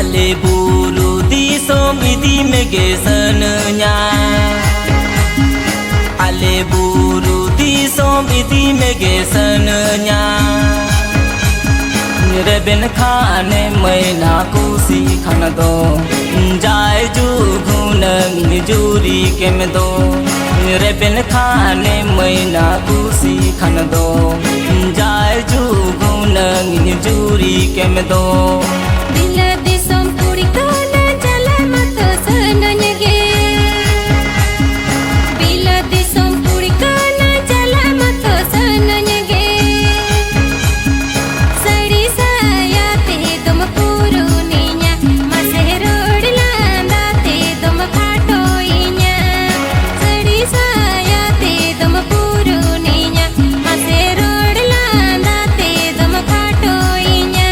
Ale bulu di som iti megesannya Ale bulu di som iti megesannya Reben khane mai na kusi khana do Jai ju gunang juri kem do Reben khane mai na kusi khana do Jai ju gunang juri kem do Bila disom puri kana jala mato sananya ge Bila disom puri kana jala mato sananya ge Sari saya te dum puruninya Mase road landa te dum khatoinya Sari saya te dum puruninya Mase road landa te dum khatoinya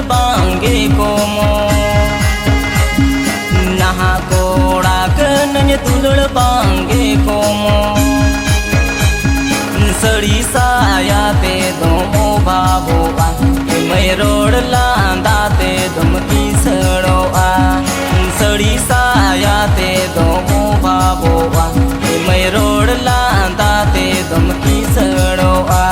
Bangge komo Naha koda kenanya tulur bangge komo Sari saya te domo baboa Mai road landa te dom kisaroa Sari saya te domo baboa Mai road landa te dom kisaroa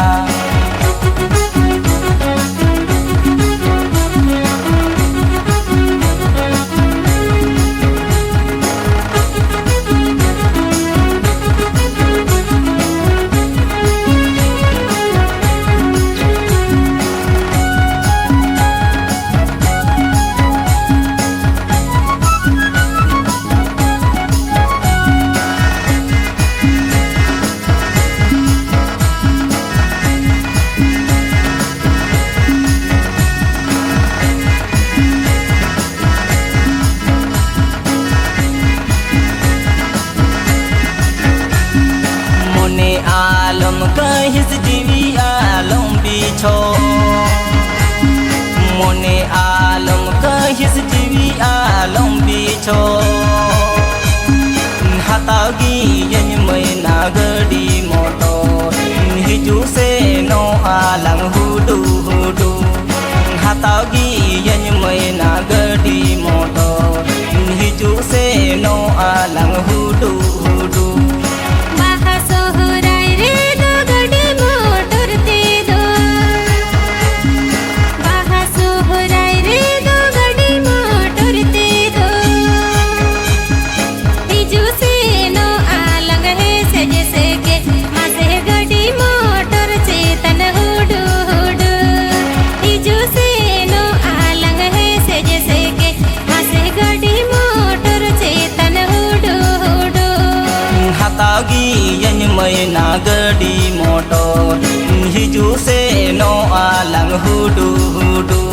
Alam kahis jiwi alam bicho Mone alam kahis jiwi alam bicho Hatagi yan may nagadi motor Hiju se no alang hudu hudu Hatagi yan may nagadi motor Hiju se no alang hudu hudu May nagadi motor hiju se no alang hudu hudu